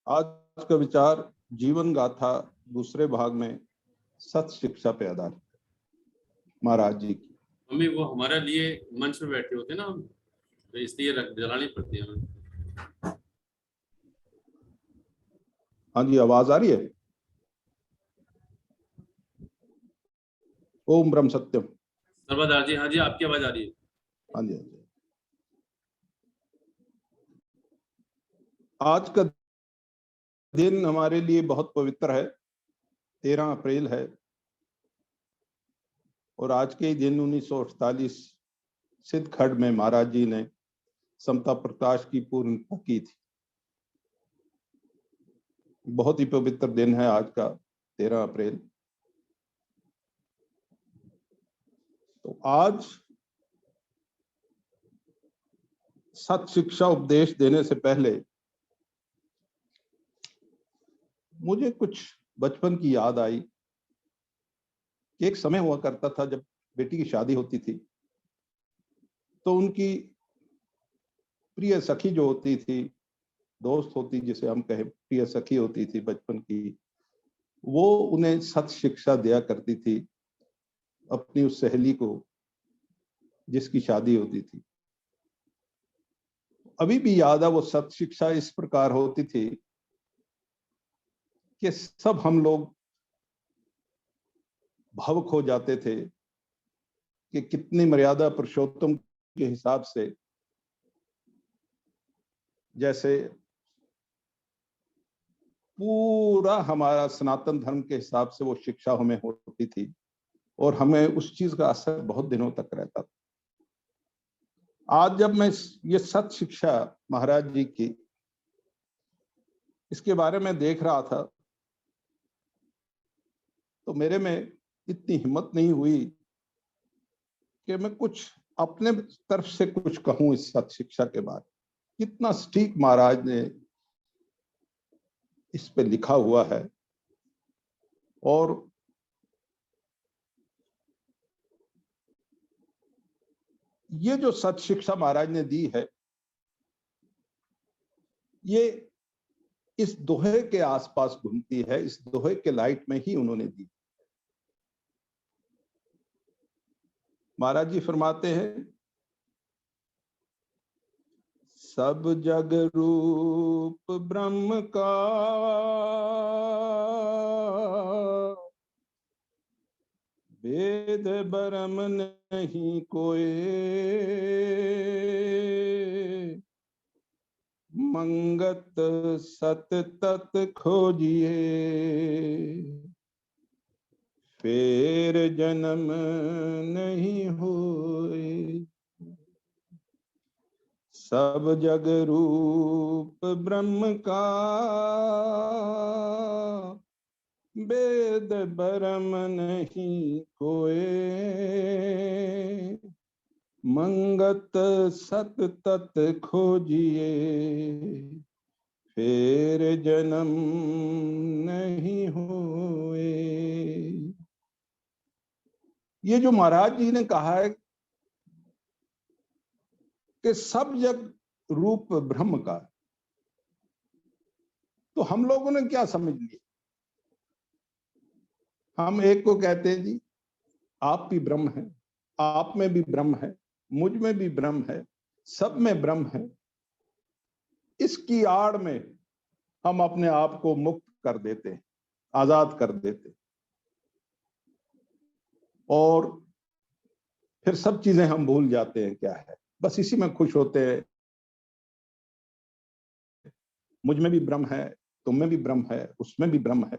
आज का विचार जीवन गाथा दूसरे भाग में सत शिक्षा पे आधारित है महाराज जी की। मम्मी वो हमारे लिए मंच पे बैठे होते ना हम, तो इसलिए जलानी पड़ती है हमें। हाँ जी, आवाज आ रही है? ओम ब्रह्म सत्यम। सर्वदार जी, हाँ जी, आपकी आवाज आ रही है। हाँ जी, हाँ जी। आज का दिन हमारे लिए बहुत पवित्र है। 13 अप्रैल है और आज के ही दिन 1948 सिद्धखंड में महाराज जी ने समता प्रकाश की पूर्णता की थी। बहुत ही पवित्र दिन है आज का 13 अप्रैल। तो आज सत शिक्षा उपदेश देने से पहले मुझे कुछ बचपन की याद आई कि एक समय हुआ करता था जब बेटी की शादी होती थी तो उनकी प्रिय सखी जो होती थी, दोस्त होती जिसे हम कहें, प्रिय सखी होती थी बचपन की, वो उन्हें सत शिक्षा दिया करती थी अपनी उस सहेली को जिसकी शादी होती थी। अभी भी याद है वो सत शिक्षा इस प्रकार होती थी कि सब हम लोग भावुक हो जाते थे कि कितनी मर्यादा पुरुषोत्तम के हिसाब से, जैसे पूरा हमारा सनातन धर्म के हिसाब से वो शिक्षा हमें होती थी और हमें उस चीज का असर बहुत दिनों तक रहता था। आज जब मैं ये सत शिक्षा महाराज जी की इसके बारे में देख रहा था तो मेरे में इतनी हिम्मत नहीं हुई कि मैं कुछ अपने तरफ से कुछ कहूं इस सत शिक्षा के बारे में। कितना सटीक महाराज ने इस पे लिखा हुआ है और ये जो सत शिक्षा महाराज ने दी है ये इस दोहे के आसपास घूमती है, इस दोहे के लाइट में ही उन्होंने दी। महाराज जी फरमाते हैं, सब जग रूप ब्रह्म का वेद बरम नहीं कोई, मंगत सत तत खोजिए फिर जन्म नहीं होए। सब जग रूप ब्रह्म का वेद बरम नहीं कोई, मंगत सत तत खोजिए फिर जन्म नहीं होए। ये जो महाराज जी ने कहा है कि सब जग रूप ब्रह्म का, तो हम लोगों ने क्या समझ लिया? हम एक को कहते हैं जी आप भी ब्रह्म है, आप में भी ब्रह्म है, मुझ में भी ब्रह्म है, सब में ब्रह्म है। इसकी आड़ में हम अपने आप को मुक्त कर देते हैं, आजाद कर देते, और फिर सब चीजें हम भूल जाते हैं क्या है, बस इसी में खुश होते हैं। मुझ में भी ब्रह्म है, तुम में भी ब्रह्म है, उसमें भी ब्रह्म है।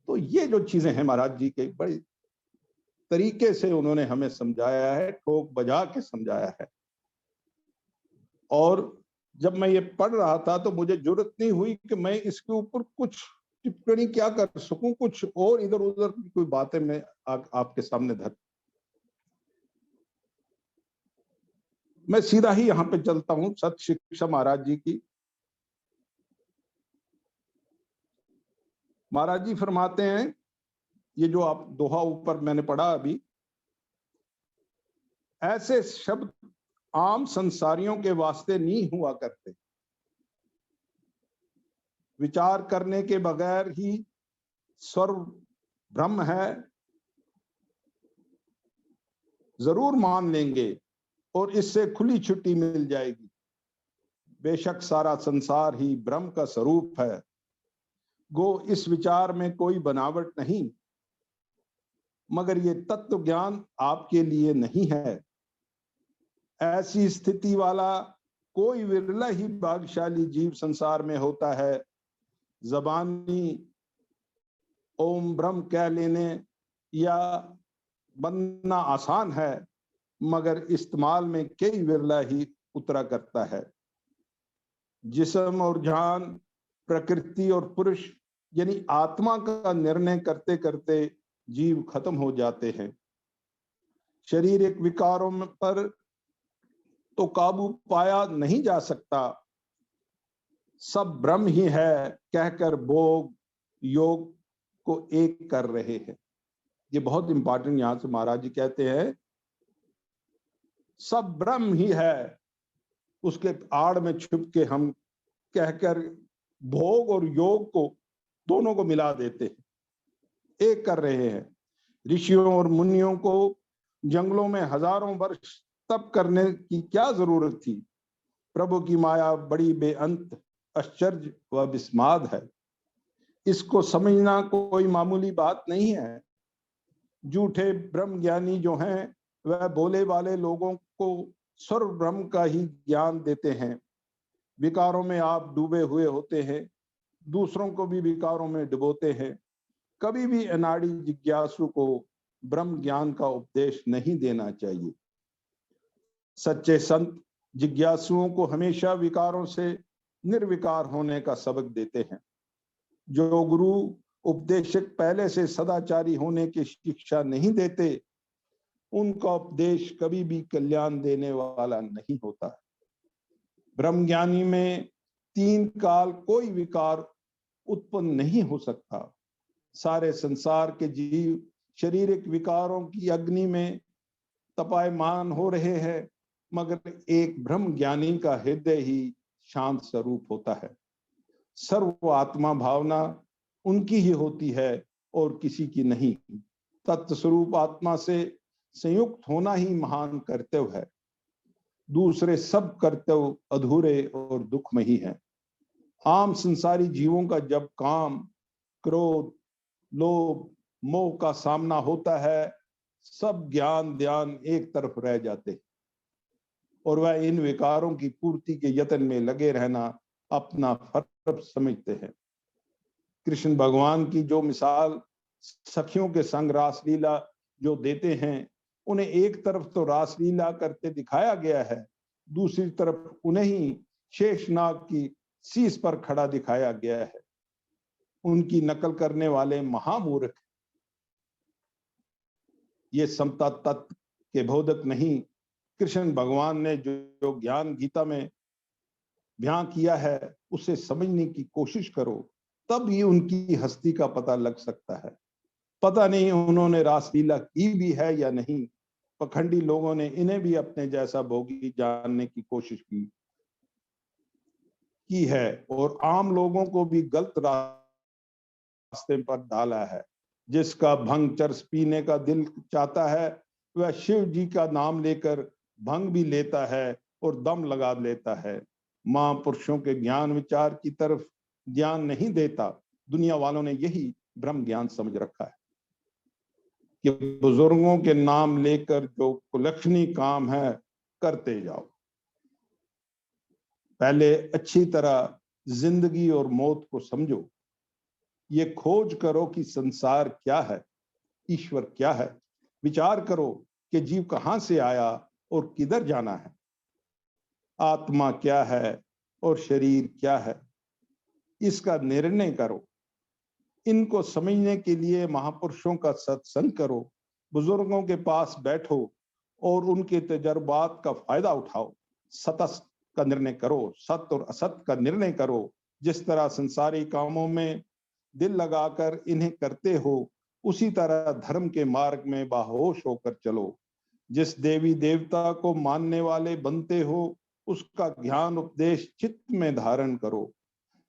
तो ये जो चीजें हैं महाराज जी के बड़े तरीके से उन्होंने हमें समझाया है, ठोक बजा के समझाया है। और जब मैं ये पढ़ रहा था तो मुझे जरूरत नहीं हुई कि मैं इसके ऊपर कुछ टिप्पणी क्या कर सकूं, कुछ और इधर उधर की कोई बातें मैं आपके सामने धर। मैं सीधा ही यहां पे चलता हूं सत शिक्षा महाराज जी की। महाराज जी फरमाते हैं, ये जो आप दोहा ऊपर मैंने पढ़ा अभी, ऐसे शब्द आम संसारियों के वास्ते नहीं हुआ करते। विचार करने के बगैर ही सर्व ब्रह्म है जरूर मान लेंगे और इससे खुली छुट्टी मिल जाएगी। बेशक सारा संसार ही ब्रह्म का स्वरूप है, गो इस विचार में कोई बनावट नहीं, मगर ये तत्व ज्ञान आपके लिए नहीं है। ऐसी स्थिति वाला कोई विरला ही भाग्यशाली जीव संसार में होता है। जबानी ओम ब्रह्म कह लेने या बनना आसान है, मगर इस्तेमाल में कई विरला ही उतरा करता है। जिस्म और जान, प्रकृति और पुरुष यानी आत्मा का निर्णय करते करते जीव खत्म हो जाते हैं। शारीरिक विकारों पर तो काबू पाया नहीं जा सकता, सब ब्रह्म ही है कहकर भोग योग को एक कर रहे हैं। ये बहुत इंपॉर्टेंट यहां से महाराज जी कहते हैं, सब ब्रह्म ही है, उसके आड़ में छुप के हम कहकर भोग और योग को दोनों को मिला देते हैं, एक कर रहे हैं। ऋषियों और मुनियों को जंगलों में हजारों वर्ष तप करने की क्या जरूरत थी? प्रभु की माया बड़ी बेअंत आश्चर्य व विस्माद है। इसको समझना कोई मामूली बात नहीं है। झूठे ब्रह्म ज्ञानी जो हैं वह भोले वाले लोगों को सर्व ब्रह्म का ही ज्ञान देते हैं। विकारों में आप डूबे हुए होते हैं, दूसरों को भी विकारों में डुबोते हैं। कभी भी अनाड़ी जिज्ञासु को ब्रह्म ज्ञान का उपदेश नहीं देना चाहिए। सच्चे संत जिज्ञासुओं को हमेशा विकारों से निर्विकार होने का सबक देते हैं। जो गुरु उपदेशक पहले से सदाचारी होने की शिक्षा नहीं देते, उनका उपदेश कभी भी कल्याण देने वाला नहीं होता। ब्रह्म ज्ञानी में 3 काल कोई विकार उत्पन्न नहीं हो सकता। सारे संसार के जीव शारीरिक विकारों की अग्नि में तपायमान हो रहे हैं, मगर एक ब्रह्म ज्ञानी का हृदय ही शांत स्वरूप होता है। सर्व आत्मा भावना उनकी ही होती है और किसी की नहीं। तत्व स्वरूप आत्मा से संयुक्त होना ही महान कर्तव्य है। दूसरे सब कर्तव्य अधूरे और दुखमयी हैं। आम संसारी जीवों का जब काम, क्रोध, लोभ, मोह का सामना होता है, सब ज्ञान ध्यान एक तरफ रह जाते और वह इन विकारों की पूर्ति के यत्न में लगे रहना अपना फर्ज समझते हैं। कृष्ण भगवान की जो मिसाल सखियों के संग रासलीला जो देते हैं, उन्हें एक तरफ तो रासलीला करते दिखाया गया है, दूसरी तरफ उन्हें ही शेषनाग की शीश पर खड़ा दिखाया गया है। उनकी नकल करने वाले महामूर्ख। ये समता तत्व के बोधक नहीं। कृष्ण भगवान ने जो ज्ञान गीता में बयां किया है, उसे समझने की कोशिश करो, तब ही उनकी हस्ती का पता लग सकता है। पता नहीं उन्होंने रासलीला की भी है या नहीं। पखंडी लोगों ने इन्हें भी अपने जैसा भोगी जानने की कोशिश की है और आम लोगों को भी गलत रास्ते पर डाला है। जिसका भंग चरस पीने का दिल चाहता है, वह शिव जी का नाम लेकर भंग भी लेता है और दम लगा लेता है। महापुरुषों के ज्ञान विचार की तरफ ध्यान नहीं देता। दुनिया वालों ने यही ब्रह्म ज्ञान समझ रखा है कि बुजुर्गों के नाम लेकर जो कुलक्षणी काम है करते जाओ। पहले अच्छी तरह जिंदगी और मौत को समझो। ये खोज करो कि संसार क्या है, ईश्वर क्या है। विचार करो कि जीव कहां से आया और किधर जाना है। आत्मा क्या है और शरीर क्या है, इसका निर्णय करो। इनको समझने के लिए महापुरुषों का सत्संग करो, बुजुर्गों के पास बैठो और उनके तजर्बात का फायदा उठाओ। सतत का निर्णय करो, सत्य और असत्य का निर्णय करो। जिस तरह संसारी कामों में दिल लगाकर इन्हें करते हो, उसी तरह धर्म के मार्ग में बाहोश होकर चलो। जिस देवी देवता को मानने वाले बनते हो, उसका ज्ञान उपदेश चित्त में धारण करो।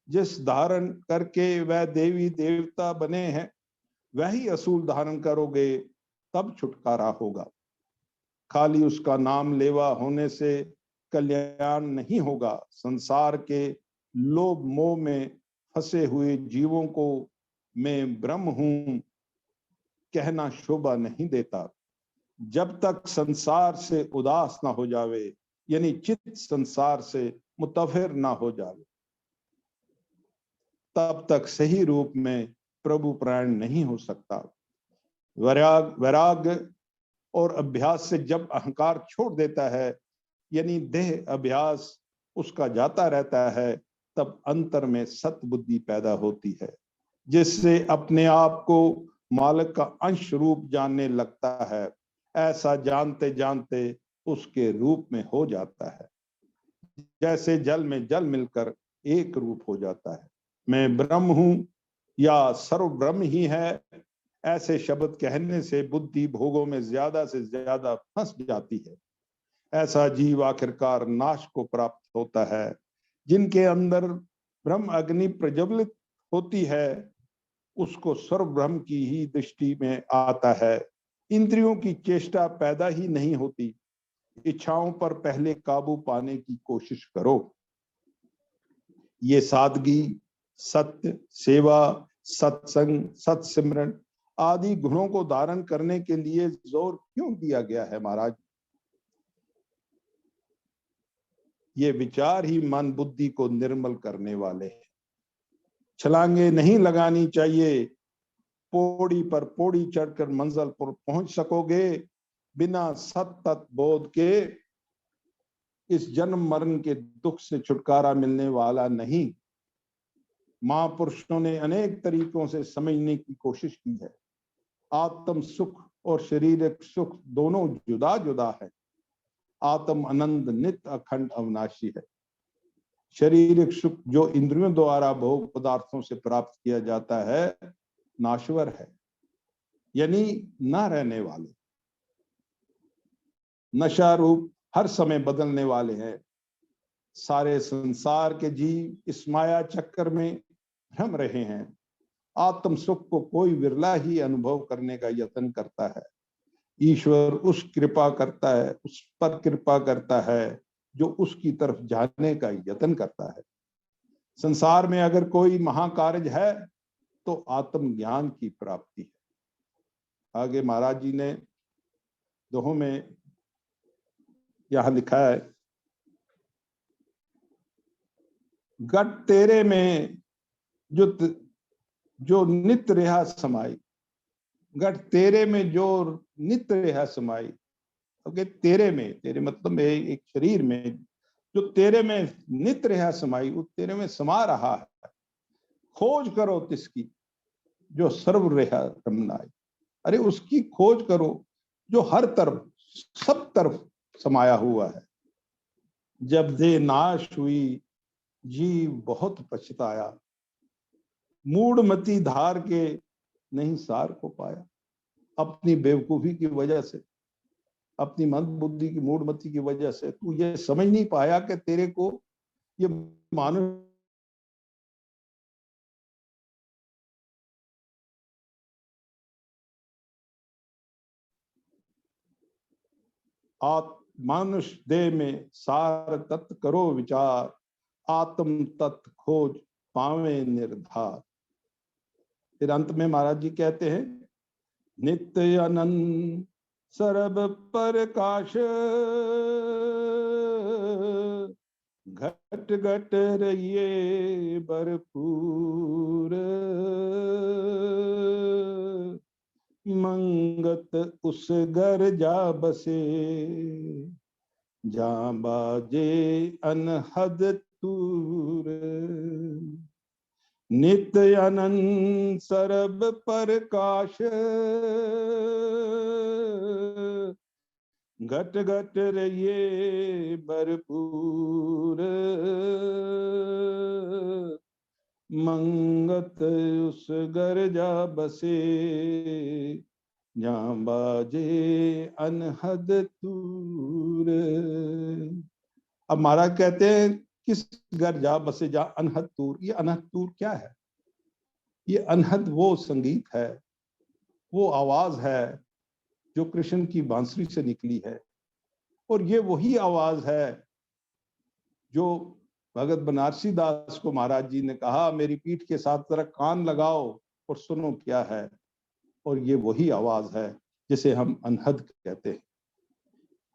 जिस धारण करके वह देवी देवता बने हैं वही असूल धारण करोगे, तब छुटकारा होगा। खाली उसका नाम लेवा होने से कल्याण नहीं होगा। संसार के लोभ मोह में फंसे हुए जीवों को मैं ब्रह्म हूं कहना शोभा नहीं देता। जब तक संसार से उदास ना हो जावे, यानी चित्त संसार से मुतफिर ना हो जावे, तब तक सही रूप में प्रभु प्राण नहीं हो सकता। वैराग्य और अभ्यास से जब अहंकार छोड़ देता है, यानी देह अभ्यास उसका जाता रहता है, तब अंतर में सत बुद्धि पैदा होती है, जिससे अपने आप को मालिक का अंश रूप जानने लगता है। ऐसा जानते जानते उसके रूप में हो जाता है, जैसे जल में जल मिलकर एक रूप हो जाता है। मैं ब्रह्म हूं या सर्व ब्रह्म ही है, ऐसे शब्द कहने से बुद्धि भोगों में ज्यादा से ज्यादा फंस जाती है। ऐसा जीव आखिरकार नाश को प्राप्त होता है। जिनके अंदर ब्रह्म अग्नि प्रज्वलित होती है, उसको सर्व ब्रह्म की ही दृष्टि में आता है। इंद्रियों की चेष्टा पैदा ही नहीं होती। इच्छाओं पर पहले काबू पाने की कोशिश करो। ये सादगी, सत्य, सेवा, सत्संग, सत्सिमरन आदि गुणों को धारण करने के लिए जोर क्यों दिया गया है महाराज? ये विचार ही मन बुद्धि को निर्मल करने वाले हैं। छलांगे नहीं लगानी चाहिए। पौड़ी पर पौड़ी चढ़कर मंजिल पर पहुंच सकोगे। बिना सत तत् बोध के इस जन्म मरण के दुख से छुटकारा मिलने वाला नहीं। महापुरुषों ने अनेक तरीकों से समझने की कोशिश की है। आत्म सुख और शारीरिक सुख दोनों जुदा जुदा है। आत्म आनंद नित्य अखंड अविनाशी है। शारीरिक सुख जो इंद्रियों द्वारा भोग पदार्थों से प्राप्त किया जाता है, नाशवर है, यानी ना रहने वाले, नशा रूप हर समय बदलने वाले हैं। सारे संसार के जीव इस माया चक्कर में भ्रम रहे हैं। आत्म सुख को कोई विरला ही अनुभव करने का यत्न करता है। ईश्वर उस पर कृपा करता है जो उसकी तरफ जाने का यत्न करता है। संसार में अगर कोई महाकार्य है तो आत्म ज्ञान की प्राप्ति है। आगे महाराज जी ने दोहों में यहां लिखा है, गट तेरे में जो नित्य रहा समाई। गट तेरे में जो नित्य रहा समाई। ओके, तेरे में, तेरे मतलब में एक शरीर में, जो तेरे में नित्य रहा समाई, वो तेरे में समा रहा है। खोज करो तिसकी जो सर्व रहा रमनाई। अरे उसकी खोज करो जो हर तरफ, सब तरफ समाया हुआ है। जब देह नाश हुई जीव बहुत पछताया। मूढ़मती धार के नहीं सार को पाया। अपनी बेवकूफी की वजह से, अपनी मंद बुद्धि की मूढ़मती की वजह से तू ये समझ नहीं पाया कि तेरे को ये मानुष मानुष देह में सार तत्व करो विचार। आत्म तत्व खोज पावे निर्धार। फिर अंत में महाराज जी कहते हैं, नित्य अनंत सर्व प्रकाश घट घट रहिए भरपूर। मंगत उस घर जा बसे जा बाजे अनहद तूर। नित्य अनंत सर्व प्रकाश घट घट रहिए भरपूर। मंगत उस घर जा बसे जहाँ बाजे अनहद तूर। अब महाराज कहते हैं किस घर जा बसे जा अनहद तूर। ये अनहद तूर क्या है? ये अनहद वो संगीत है, वो आवाज है जो कृष्ण की बांसुरी से निकली है। और ये वही आवाज है जो भगत बनारसी दास को महाराज जी ने कहा, मेरी पीठ के साथ जरा कान लगाओ और सुनो क्या है। और ये वही आवाज है जिसे हम अनहद कहते हैं।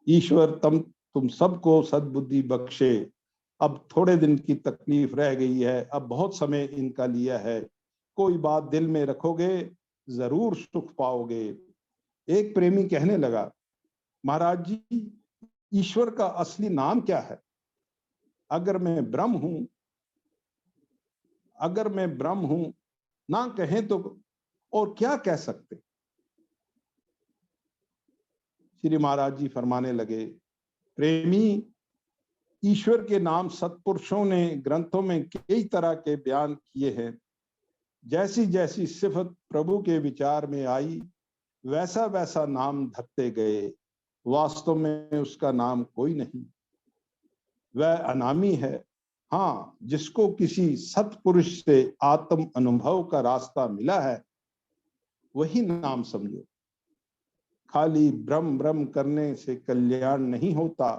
ईश्वर तुम सबको सद्बुद्धि बख्शे। अब थोड़े दिन की तकलीफ रह गई है, अब बहुत समय इनका लिया है। कोई बात दिल में रखोगे जरूर सुख पाओगे। एक प्रेमी कहने लगा, महाराज जी ईश्वर का असली नाम क्या है? अगर मैं ब्रह्म हूं ना कहें तो और क्या कह सकते। श्री महाराज जी फरमाने लगे, प्रेमी, ईश्वर के नाम सत्पुरुषों ने ग्रंथों में कई तरह के बयान किए हैं। जैसी जैसी सिफत प्रभु के विचार में आई वैसा वैसा नाम धरते गए। वास्तव में उसका नाम कोई नहीं, वह अनामी है। हाँ, जिसको किसी सत्पुरुष से आत्म अनुभव का रास्ता मिला है वही नाम समझो। खाली ब्रह्म ब्रह्म करने से कल्याण नहीं होता।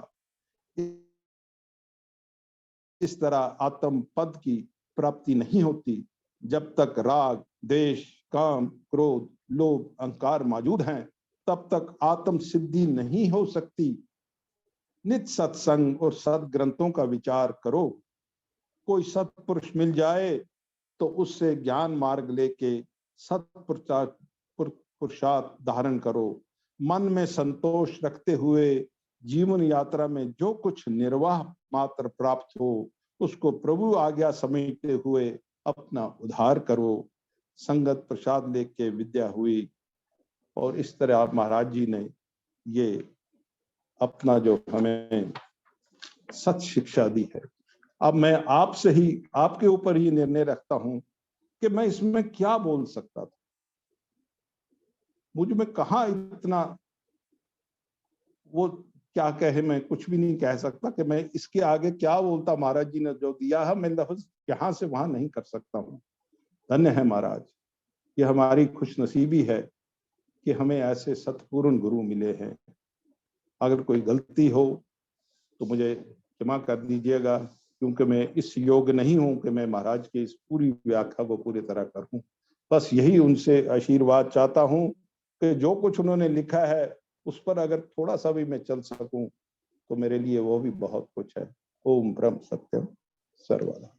इस तरह आत्म पद की प्राप्ति नहीं होती। जब तक राग, द्वेष, काम, क्रोध, लोभ, अहंकार मौजूद हैं तब तक आत्म सिद्धि नहीं हो सकती। नित्य सत्संग और सदग्रंथों का विचार करो। कोई सत्पुरुष मिल जाए तो उससे ज्ञान मार्ग लेके पुरुषार्थ धारण करो। मन में संतोष रखते हुए जीवन यात्रा में जो कुछ निर्वाह मात्र प्राप्त हो उसको प्रभु आज्ञा समझते हुए अपना उद्धार करो। संगत प्रसाद लेके विद्या हुई। और इस तरह महाराज जी ने ये अपना जो हमें सच शिक्षा दी है। अब मैं आपसे ही, आपके ऊपर ही निर्णय रखता हूं कि मैं इसमें क्या बोल सकता था। मुझ में कहाँ इतना वो क्या कहे, मैं कुछ भी नहीं कह सकता कि मैं इसके आगे क्या बोलता। महाराज जी ने जो दिया है मैं लफ्ज यहाँ से वहां नहीं कर सकता हूँ। धन्य है महाराज, ये हमारी खुशनसीबी है कि हमें ऐसे सतपूर्ण गुरु मिले हैं। अगर कोई गलती हो तो मुझे क्षमा कर दीजिएगा, क्योंकि मैं इस योग्य नहीं हूं कि मैं महाराज की इस पूरी व्याख्या को पूरी तरह करूं। बस यही उनसे आशीर्वाद चाहता हूं कि जो कुछ उन्होंने लिखा है उस पर अगर थोड़ा सा भी मैं चल सकूं तो मेरे लिए वो भी बहुत कुछ है। ओम ब्रह्म सत्यम सर्वदा।